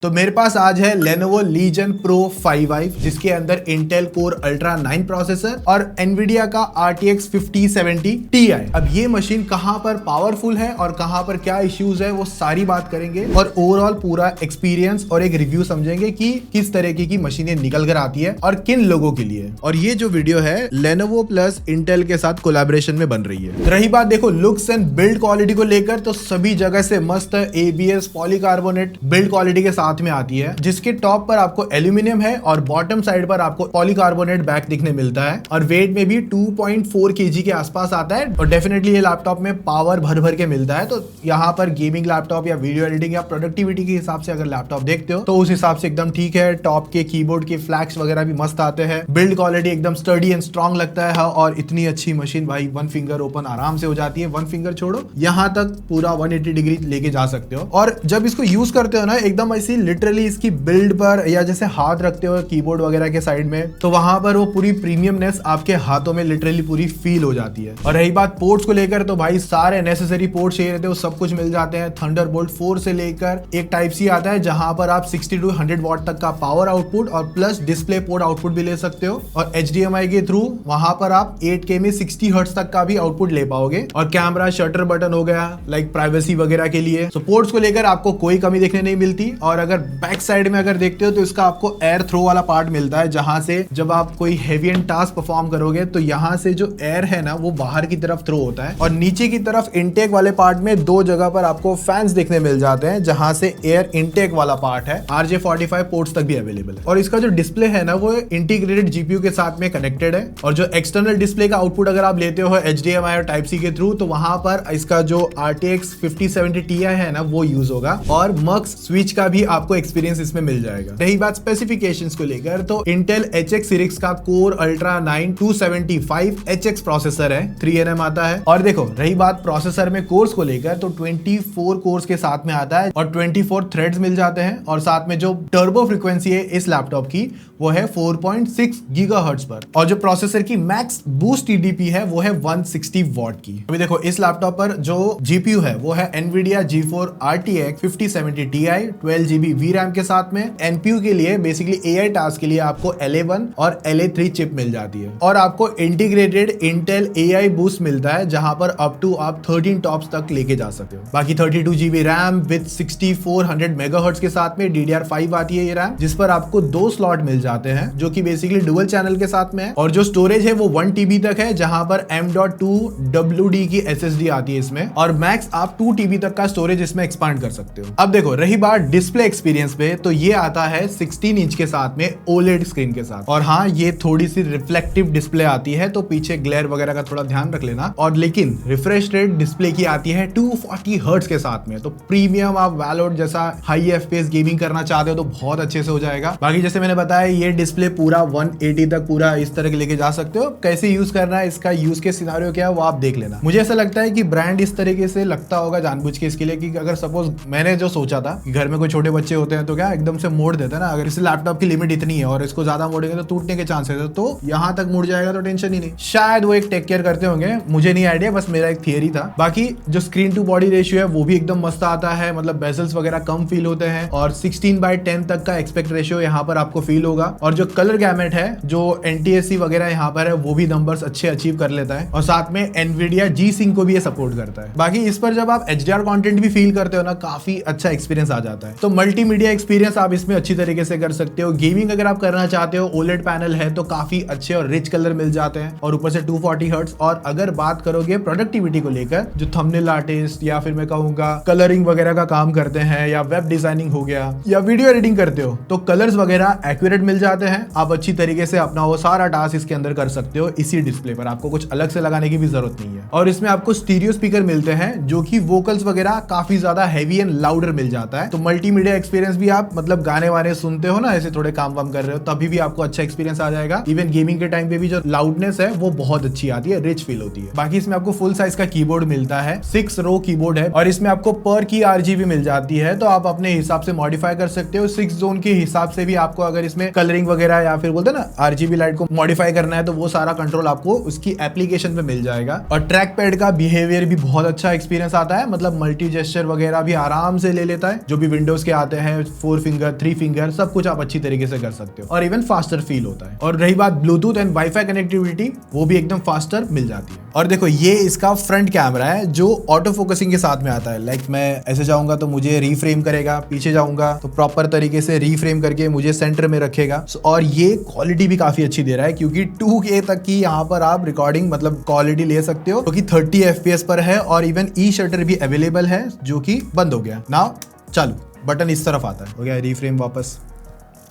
तो मेरे पास आज है Lenovo Legion Pro 5i जिसके अंदर Intel Core Ultra 9 प्रोसेसर और Nvidia का RTX 5070 Ti। अब ये मशीन कहां पर पावरफुल है और कहां पर क्या इश्यूज है वो सारी बात करेंगे और ओवरऑल पूरा एक्सपीरियंस और एक रिव्यू समझेंगे कि किस तरीके की मशीनें निकल कर आती है और किन लोगों के लिए। और ये जो वीडियो है Lenovo प्लस Intel के साथ कोलैबोरेशन में बन रही है। रही बात देखो लुक्स एंड बिल्ड क्वालिटी को लेकर तो सभी जगह से मस्त ABS पॉलीकार्बोनेट बिल्ड क्वालिटी के साथ में आती है, जिसके टॉप पर आपको एल्यूमिनियम है और बॉटम साइड पर आपको पॉलीकार्बोनेट बैक दिखने मिलता है और वेट में भी 2.4 kg के आसपास आता है और डेफिनेटली ये लैपटॉप में पावर भर भर के मिलता है। तो यहाँ पर गेमिंग लैपटॉप या वीडियो एडिटिंग या प्रोडक्टिविटी के हिसाब से अगर लैपटॉप देखते हो तो उस हिसाब से एकदम ठीक है। टॉप के कीबोर्ड के फ्लैग्स वगैरह भी मस्त आते हैं, बिल्ड क्वालिटी एकदम स्टडी एंड स्ट्रॉन्ग लगता है और इतनी अच्छी मशीन भाई वन फिंगर ओपन आराम से हो जाती है। वन फिंगर छोड़ो यहाँ तक पूरा 180 डिग्री लेके जा सकते हो और जब इसको यूज करते हो ना एकदम ऐसी लिटरली इसकी बिल्ड पर या जैसे हाथ रखते हो कीबोर्ड वगैरह के साइड में तो वहां पर वो पूरी प्रीमियमनेस आपके हाथों में लिटरली पूरी फील हो जाती है। और रही बात पोर्ट्स को लेकर तो भाई सारे नेसेसरी पोर्ट्स चाहिए रहते हैं वो सब कुछ मिल जाते हैं। थंडरबोल्ट 4 से लेकर एक टाइप सी आता है जहां पर आप 60 to 100 वॉट तक का पावर आउटपुट और प्लस डिस्प्ले पोर्ट आउटपुट भी ले सकते हो और HDMI के थ्रू वहां पर आप 8K में 60 हर्ट्ज तक का भी आउटपुट ले पाओगे। और कैमरा शटर बटन हो गया लाइक प्राइवेसी वगैरह के लिए। तो पोर्ट्स को लेकर आपको कोई कमी देखने नहीं मिलती। और अगर बैक साइड में अगर देखते हो तो इसका आपको एयर थ्रो वाला पार्ट मिलता है जहां से जब आप कोई हेवी एंड टास्क परफॉर्म करोगे तो यहां से जो एयर है ना वो बाहर की तरफ थ्रो होता है। और नीचे की तरफ इनटेक वाले पार्ट में दो जगह पर आपको फैंस देखने मिल जाते हैं जहां से एयर इनटेक वाला पार्ट है। RJ45 पोर्ट्स तक भी अवेलेबल है। और इसका जो डिस्प्ले है ना वो इंटीग्रेटेड GPU के साथ में कनेक्टेड है। और जो एक्सटर्नल डिस्प्ले का आउटपुट अगर आप लेते हो HDMI और टाइप सी के थ्रू तो वहां पर इसका जो RTX 5070 Ti है ना वो यूज होगा और मक्स स्विच का भी आपको एक्सपीरियंस इसमें मिल जाएगा। रही बात स्पेसिफिकेशंस को लेकर तो Intel HX सीरीज का Core Ultra 9 275 HX प्रोसेसर है, 3nm आता है। और देखो रही बात प्रोसेसर में कोर्स को लेकर तो 24 कोर्स के साथ में आता है और 24 थ्रेड्स मिल जाते हैं और साथ में जो टर्बो फ्रीक्वेंसी है इस लैपटॉप की वो है 4.6 गीगाहर्ट्ज पर और जो प्रोसेसर की मैक्स बूस्ट TDP है वो है 160 वॉट की। अभी देखो इस लैपटॉप पर जो GPU है वो है Nvidia GeForce RTX 5070 Ti 12GB VRAM के साथ में। NPU के लिए बेसिकली AI टास्क के लिए आपको LA1 और LA3 चिप मिल जाती है और आपको इंटीग्रेटेड Intel AI बूस्ट मिलता है जहां पर अप टू आप 13 टॉप्स तक लेके जा सकते हो। बाकी 32GB रैम विद 6400 मेगाहर्ट्ज के साथ में DDR5 आती है ये रैम जिस पर आपको 2 स्लॉट मिल जाते हैं जो कि बेसिकली डुअल चैनल के साथ में है। और जो स्टोरेज है वो 1 TB तक है जहां पर M.2 WD की SSD आती है इसमें और मैक्स आप 2 TB तक का स्टोरेज इसमें एक्सपांड कर सकते हो। अब देखो रही बात डिस्प्ले एक्सपीरियंस पे तो ये आता है 16 इंच के साथ में OLED स्क्रीन के साथ। और हाँ ये थोड़ी सी रिफ्लेक्टिव डिस्प्ले आती है तो पीछे ग्लेयर वगैरह का थोड़ा ध्यान रख लेना। और लेकिन रिफ्रेश रेट डिस्प्ले की आती है 240 हर्ट्ज के साथ में। तो प्रीमियम आप वैलोड जैसा हाई FPS गेमिंग करना चाहते हो तो बहुत अच्छे से हो जाएगा। बाकी जैसे मैंने बताया ये डिस्प्ले पूरा 180 तक पूरा इस तरह के लेके जा सकते हो। कैसे यूज करना है इसका यूज के सिनेरियो क्या है वो आप देख लेना। मुझे ऐसा लगता है कि ब्रांड इस तरीके से लगता होगा जानबूझ के इसके लिए कि अगर सपोज मैंने जो सोचा था कि घर में कोई छोटे बच्चे होते हैं तो क्या एकदम से मोड़ देते हैं ना, अगर इस लैपटॉप की लिमिट इतनी है और इसको ज्यादा मोड़ेंगे तो टूटने के चांसेस है तो यहाँ तक मुड़ जाएगा तो टेंशन ही नहीं। शायद वो एक टेक केयर करते होंगे, मुझे नहीं आइडिया, बस मेरा एक थियरी था। बाकी जो स्क्रीन टू बॉडी रेशियो है वो भी एकदम मस्त आता है, मतलब बेजल्स वगैरह कम फील होते हैं और 16:10 तक का एक्सपेक्ट रेशियो यहाँ पर आपको फील होगा। और जो कलर गैमेट है जो NTSC वगैरह यहाँ पर है वो भी नंबर्स अच्छे अचीव कर लेता है और साथ में Nvidia G-Sync को भी ये सपोर्ट करता है। बाकी इस पर जब आप HDR कंटेंट भी फील करते हो ना काफी अच्छा एक्सपीरियंस आ जाता है। तो मल्टीमीडिया एक्सपीरियंस आप इसमें अच्छी तरीके से कर सकते हो। गेमिंग अगर आप करना चाहते हो OLED पैनल है तो काफी अच्छे और रिच कलर मिल जाते हैं और ऊपर से 240 हर्ट्ज। और अगर बात करोगे प्रोडक्टिविटी को लेकर जो थंबनेल आर्टिस्ट या फिर मैं कहूंगा कलरिंग वगैरह का काम करते हैं या वेब डिजाइनिंग हो गया या वीडियो एडिटिंग करते हो तो कलर्स वगैरह एक्यूरेट मिल जाते हैं। आप अच्छी तरीके से अपना वो सारा टास्क इसके अंदर कर सकते हो इसी डिस्प्ले पर, आपको कुछ अलग से लगाने की भी जरूरत नहीं है। और इसमें आपको स्टीरियो स्पीकर मिलते हैं जो कि वोकल्स वगैरह काफी ज्यादा हैवी एंड लाउडर मिल जाता है। तो मल्टीमीडिया एक्सपीरियंस भी आप मतलब गाने वाने सुनते हो ना ऐसे थोड़े काम वाम कर रहे हो तभी भी आपको अच्छा एक्सपीरियंस आ जाएगा। इवन गेमिंग के टाइम पे भी जो लाउडनेस है वो बहुत अच्छी आती है, रिच फील होती है। बाकी इसमें आपको फुल साइज का कीबोर्ड मिलता है, 6 रो कीबोर्ड है और इसमें आपको पर की RGB मिल जाती है तो आप अपने हिसाब से मॉडिफाई कर सकते हो। 6 जोन के हिसाब से भी आपको अगर इसमें कलरिंग वगैरह या फिर बोलते हैं ना RGB लाइट को मॉडिफाई करना है तो वो सारा कंट्रोल आपको उसकी एप्लीकेशन पे मिल जाएगा। और ट्रैक पैड का बिहेवियर भी बहुत अच्छा एक्सपीरियंस आता है, मतलब मल्टी जेस्चर वगैरह भी आराम से ले लेता है जो भी विंडोज के आते हैं 4 फिंगर 3 फिंगर सब कुछ आप अच्छी तरीके से कर सकते हो और इवन फास्टर फील होता है। और रही बात ब्लूटूथ एंड वाईफाई कनेक्टिविटी, वो भी एकदम फास्टर मिल जाती है। और देखो ये इसका फ्रंट कैमरा है जो ऑटो फोकसिंग के साथ में आता है। लाइक मैं ऐसे जाऊंगा तो मुझे रीफ्रेम करेगा, पीछे जाऊंगा तो प्रॉपर तरीके से रीफ्रेम करके मुझे सेंटर में रखेगा। और ये क्वालिटी भी काफी अच्छी दे रहा है क्योंकि 2K तक की यहाँ पर आप रिकॉर्डिंग मतलब क्वालिटी ले सकते हो, क्योंकि 30 FPS पर है और इवन ई शटर भी अवेलेबल है जो कि बंद हो गया। नाउ चालू बटन इस तरफ आता है, हो गया रीफ्रेम वापस।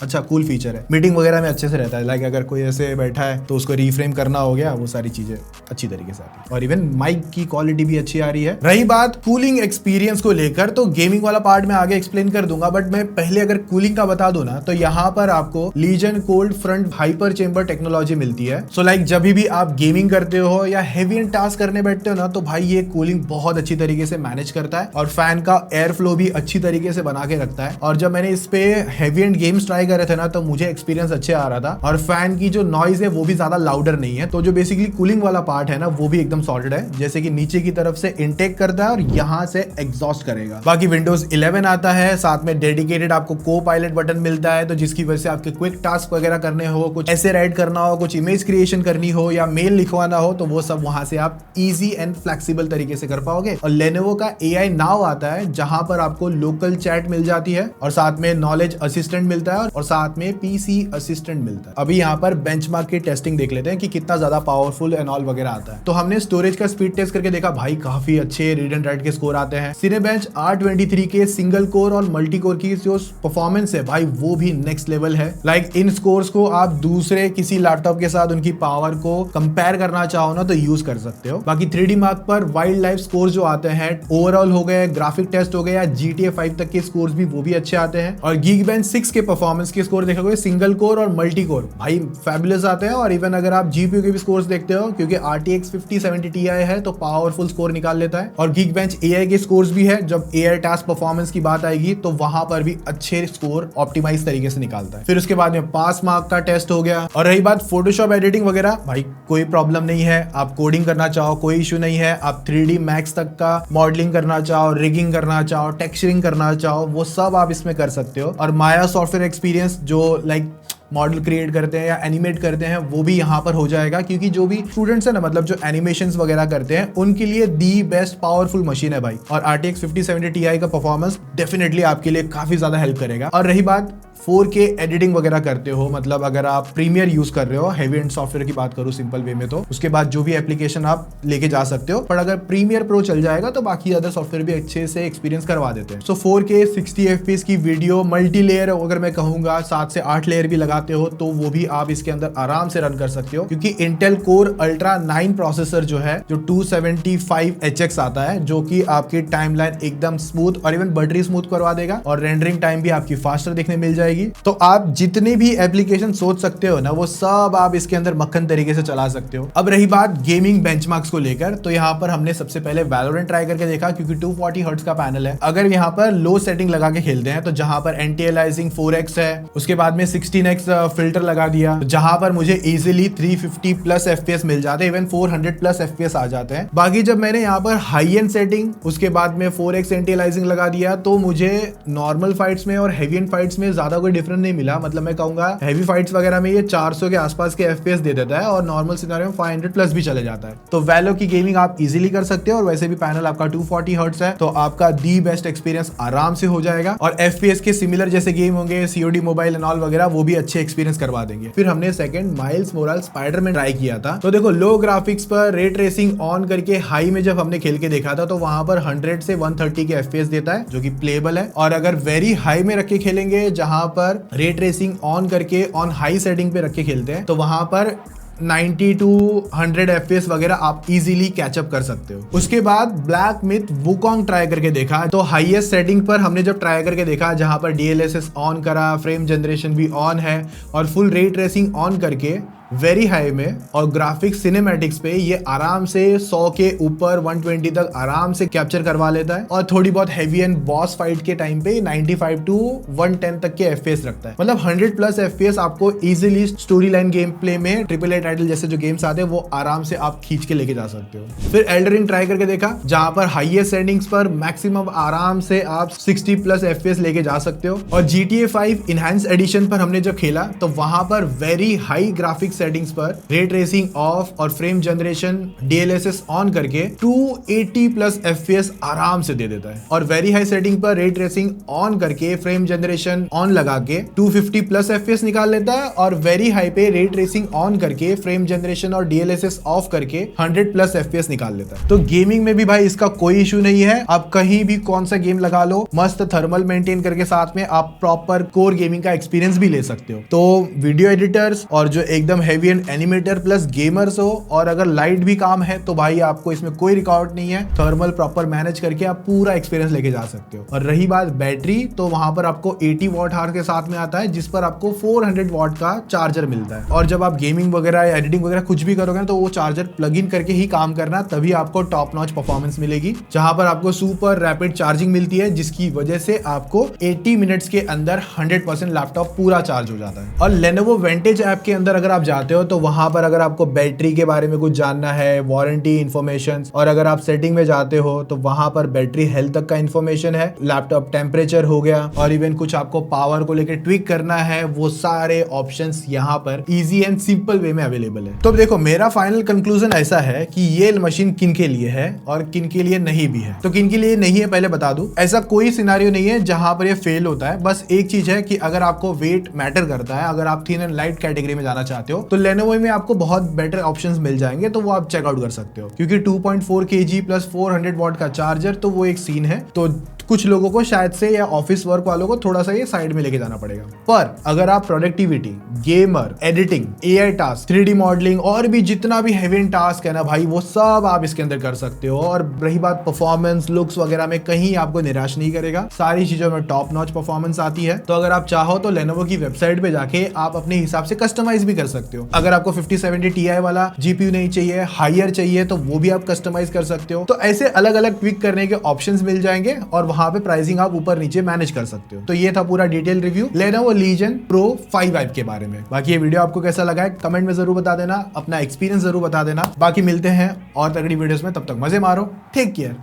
अच्छा कूल फीचर है, मीटिंग वगैरह में अच्छे से रहता है। लाइक अगर कोई ऐसे बैठा है तो उसको रीफ्रेम करना हो गया, वो सारी चीजें अच्छी तरीके से आती है। और इवन माइक की क्वालिटी भी अच्छी आ रही है। रही बात कूलिंग एक्सपीरियंस को लेकर, तो गेमिंग वाला पार्ट में आगे एक्सप्लेन कर दूंगा, बट मैं पहले अगर कूलिंग का बता दूं ना, तो यहाँ पर आपको Legion cold front hyper chamber technology मिलती है। सो लाइक जब भी आप गेमिंग करते हो या हेवी एंड टास्क करने बैठते हो ना, तो भाई ये कूलिंग बहुत अच्छी तरीके से मैनेज करता है और फैन का एयर फ्लो भी अच्छी तरीके से बना के रखता है। और जब मैंने इस पे हेवी एंड गेम्स ट्राई करे थे ना, तो मुझे एक्सपीरियंस अच्छे आ रहा था। और फैन की जो नॉइज है वो भी ज्यादा लाउडर नहीं है। तो जो बेसिकली कूलिंग वाला पार्ट है ना, वो भी एकदम सॉर्टेड है। जैसे कि नीचे की तरफ से इनटेक करता है और यहाँ से एग्जॉस्ट करेगा। बाकी विंडोज 11 आता है, साथ में डेडिकेटेड आपको को पायलट बटन मिलता है, तो जिसकी वजह से आपके क्विक टास्क वगैरह करने हो, कुछ ऐसे राइड करना हो, कुछ इमेज क्रिएशन करनी हो या मेल लिखवाना हो, तो वो सब वहां से आप इजी एंड फ्लेक्सिबल तरीके से कर पाओगे। और लेनोवो का AI नाउ आता है जहां पर आपको लोकल चैट मिल जाती है और साथ में नॉलेज असिस्टेंट मिलता है और साथ में PC असिस्टेंट मिलता है। अभी यहाँ पर बेंचमार्क की टेस्टिंग देख लेते हैं कि कितना ज्यादा पावरफुल एंड ऑल वगैरह आता है। तो हमने स्टोरेज का स्पीड टेस्ट करके देखा, भाई काफी अच्छे रीड एंड राइट के स्कोर आते हैं। सिनेबेंच R23 के सिंगल कोर और मल्टी कोर की जो परफॉर्मेंस है भाई, वो भी नेक्स्ट लेवल है। लाइक इन स्कोर्स को आप दूसरे किसी लैपटॉप के साथ उनकी पावर को कंपेयर करना चाहो ना, तो यूज कर सकते हो। बाकी 3D मार्क पर वाइल्ड लाइफ स्कोर जो आते हैं, ओवरऑल हो गए, ग्राफिक टेस्ट हो गए या GTA 5 तक के स्कोर्स भी वो भी अच्छे आते हैं। और Geekbench 6 के परफॉर्मेंस के स्कोर देखोगे, सिंगल कोर और मल्टी कोर भाई फैबुलस आते हैं। और इवन अगर आप GPU के भी स्कोर्स देखते हो, क्योंकि RTX 5070 Ti है तो पावरफुल स्कोर निकाल लेता है। और Geekbench AI के स्कोर्स भी है, जब AI टास्क परफॉर्मेंस की बात आएगी तो वहां पर भी अच्छे स्कोर ऑप्टिमाइज तरीके से निकालता है। फिर उसके बाद में पास मार्क का टेस्ट हो गया। और रही बात फोटोशॉप एडिटिंग वगैरह, भाई कोई प्रॉब्लम नहीं है। आप कोडिंग करना चाहो कोई इशू नहीं है। आप 3D मैक्स तक का मॉडलिंग करना चाहो, रिगिंग करना चाहो, टेक्सचरिंग करना चाहो, वो सब आप इसमें कर सकते हो। और माया सॉफ्टवेयर एक्सपीरियंस जो लाइक मॉडल क्रिएट करते हैं या एनिमेट करते हैं, वो भी यहाँ पर हो जाएगा, क्योंकि जो भी स्टूडेंट्स है ना, मतलब जो एनिमेशंस वगैरह करते हैं, उनके लिए दी बेस्ट पावरफुल मशीन है भाई। और RTX 5070 Ti का परफॉर्मेंस डेफिनेटली आपके लिए काफी ज्यादा हेल्प करेगा। और रही बात 4K एडिटिंग वगैरह करते हो, मतलब अगर आप प्रीमियर यूज कर रहे हो, हेवी एंड सॉफ्टवेयर की बात करूं सिंपल वे में, तो उसके बाद जो भी एप्लीकेशन आप लेके जा सकते हो। पर अगर प्रीमियर प्रो चल जाएगा तो बाकी अदर सॉफ्टवेयर भी अच्छे से एक्सपीरियंस करवा देते हैं। सो 4K 60 FPS की वीडियो मल्टी लेयर अगर मैं कहूंगा 7 से 8 लेयर भी लगाते हो, तो वो भी आप इसके अंदर आराम से रन कर सकते हो, क्योंकि इंटेल कोर अल्ट्रा 9 प्रोसेसर जो है, जो 275HX आता है, जो कि आपकी टाइमलाइन एकदम स्मूथ और इवन बटरी स्मूथ करवा देगा। और रेंडरिंग टाइम भी आपकी फास्टर देखने मिल जाएगी। तो आप जितने भी एप्लीकेशन सोच सकते हो ना, वो सब आप इसके अंदर मक्खन तरीके से चला सकते हो। अब रही बात गेमिंग बेंचमार्क्स को लेकर, तो यहाँ पर हमने सबसे पहले वैलोरेंट ट्राई करके देखा, क्योंकि 240 हर्ट्ज का पैनल है। अगर यहाँ पर लो सेटिंग लगा के खेलते हैं, तो जहां पर एंटी अलाइजिंग 4x है, उसके बाद में 16x फिल्टर लगा दिया, जहां पर मुझे इजीली 350 प्लस FPS मिल जाते हैं, इवन 400 प्लस FPS आ जाते हैं। बाकी जब मैंने यहाँ पर हाई एंड सेटिंग, उसके बाद में 4x एंटी अलाइजिंग लगा दिया, तो मुझे नॉर्मल फाइट्स में और हेवी एंड फाइट्स में ज्यादा कोई डिफरेंस नहीं मिला। मतलब मैं कहूंगा हेवी फाइट्स वगैरह में ये 400 के आसपास के FPS दे देता है और नॉर्मल सिनेरियो में 500 प्लस भी चले जाता है। तो वैलो की गेमिंग आप इजीली कर सकते हो। और वैसे भी पैनल आपका 240 हर्ट्ज है, तो आपका दी बेस्ट एक्सपीरियंस आराम से हो जाएगा। और FPS के सिमिलर जैसे गेम होंगे, COD मोबाइल एंड ऑल वगैरह, वो भी अच्छे एक्सपीरियंस करवा देंगे। फिर हमने second miles morals Spiderman try किया था। तो देखो लो ग्राफिक्स पर रे ट्रेसिंग ऑन करके हाई में जब हमने खेल के देखा था, तो वहां पर 100 से 130 के FPS देता है, जो कि प्लेबल है। और अगर वेरी हाई में रख के खेलेंगे, जहां पर रे ट्रेसिंग ऑन करके ऑन हाई सेटिंग पे रख के खेलते हैं, तो वहां पर 90 to 100 FPS वगैरह आप इजीली कैचअप कर सकते हो। उसके बाद ब्लैक मिथ वुकोंग ट्राई करके देखा, तो हाईएस्ट सेटिंग पर हमने जब ट्राई करके देखा, जहां पर DLSS ऑन करा, फ्रेम जनरेशन भी ऑन है और फुल रे ट्रेसिंग ऑन करके वेरी हाई में और ग्राफिक सिनेमैटिक्स पे ये आराम से 100 के ऊपर 120 तक आराम से कैप्चर करवा लेता है और थोड़ी बहुत हेवी एंड बॉस फाइट के टाइम पे 95 टू 110 तक के एफपीएस रखता है। मतलब 100+ एफपीएस आपको easily story line game play में ट्रिपल ए टाइटल जैसे जो गेम्स आते हैं वो आराम से आप खींच के लेके जा सकते हो। फिर एल्डन रिंग ट्राई करके देखा, जहां पर हाईएस्ट सेटिंग्स पर मैक्सिमम आराम से आप 60+ एफपीएस लेके जा सकते हो। और GTA 5 इनहैंस एडिशन पर हमने जब खेला तो वहां पर वेरी हाई ग्राफिक सेटिंग्स पर रे ट्रेसिंग ऑफ और फ्रेम जनरेशन DLSS ऑन करके 280+ एफपीएस आराम से दे देता है। और वेरी हाई सेटिंग पर रे ट्रेसिंग ऑन करके फ्रेम जनरेशन ऑन लगा के 250+ एफपीएस निकाल लेता है और वेरी हाई पे रे ट्रेसिंग ऑन करके फ्रेम जनरेशन और DLSS ऑफ करके 100+ एफपीएस निकाल लेता है। तो गेमिंग में भी भाई इसका कोई इशू नहीं है, आप कहीं भी कौन सा गेम लगा लो, मस्त थर्मल मेंटेन करके साथ में आप प्रॉपर कोर गेमिंग का एक्सपीरियंस भी ले सकते हो। तो वीडियो एडिटर्स और जो एकदम heavy and animator plus gamers हो और अगर लाइट भी काम है तो भाई आपको इसमें कोई रिकॉर्ड नहीं है, थर्मल प्रॉपर मैनेज करके आप पूरा एक्सपीरियंस लेके जा सकते हो। और रही बात बैटरी, तो वहां पर आपको 80 वॉट आवर के साथ में आता है जिस पर आपको 400 वॉट का चार्जर मिलता है। और जब आप गेमिंग वगैरह या एडिटिंग वगैरह कुछ भी करोगे ना तो वो चार्जर प्लग इन करके ही काम करना, तभी आपको टॉप नॉच परफॉर्मेंस मिलेगी। जहां पर आपको सुपर रैपिड चार्जिंग मिलती है जिसकी वजह से आपको 80 मिनट्स के अंदर 100% लैपटॉप पूरा चार्ज हो जाता है। और Lenovo Vantage ऐप के अंदर अगर आप जाते हो तो वहां पर अगर आपको बैटरी के बारे में कुछ जानना है, वारंटी इन्फॉर्मेशन, और अगर आप सेटिंग में जाते हो तो वहां पर बैटरी हेल्थ तक का इन्फॉर्मेशन है, लैपटॉप टेम्परेचर हो गया, और इवन कुछ आपको पावर को लेकर ट्विक करना है, वो सारे ऑप्शंस यहाँ पर इजी एंड सिंपल वे में अवेलेबल है। तो देखो मेरा फाइनल कंक्लूजन ऐसा है कि ये मशीन किन के लिए है और किन के लिए नहीं भी है। तो किन के लिए नहीं है पहले बता दूं, ऐसा कोई सिनारियो नहीं है जहां पर ये फेल होता है। बस एक चीज है कि अगर आपको वेट मैटर करता है, अगर आप थिन एंड लाइट कैटेगरी में जाना चाहते हो तो Lenovo में आपको बहुत बेटर ऑप्शंस मिल जाएंगे, तो वो आप चेकआउट कर सकते हो। क्योंकि 2.4 kg प्लस 400 वॉट का चार्जर, तो वो एक सीन है। तो कुछ लोगों को शायद से या ऑफिस वर्क वालों को थोड़ा सा ये साइड में लेके जाना पड़ेगा। पर अगर आप productivity, gamer, editing, AI task, 3D modelling और भी जितना भी हेवी टास्क है ना भाई, वो सब आप इसके अंदर कर सकते हो। और रही बात परफॉर्मेंस, लुक्स वगैरह में, कहीं आपको निराश नहीं करेगा, सारी चीजों में टॉप नॉच परफॉर्मेंस आती है। तो अगर आप चाहो तो Lenovo की वेबसाइट पे जाके आप अपने हिसाब से कस्टमाइज भी कर सकते हो। अगर आपको 5070 Ti वाला GPU नहीं चाहिए, हायर चाहिए, तो वो भी आप कस्टमाइज कर सकते हो। तो ऐसे अलग अलग ट्विक करने के ऑप्शंस मिल जाएंगे और वहां पे प्राइसिंग आप ऊपर नीचे मैनेज कर सकते हो। तो ये था पूरा detail review Lenovo Legion Pro 5i के बारे में। बाकी ये वीडियो आपको कैसा लगा है कमेंट में जरूर बता देना, अपना एक्सपीरियंस जरूर बता देना। बाकी मिलते हैं और तगड़ी वीडियोस में, तब तक मजे मारो, टेक केयर,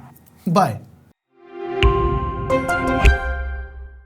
बाय।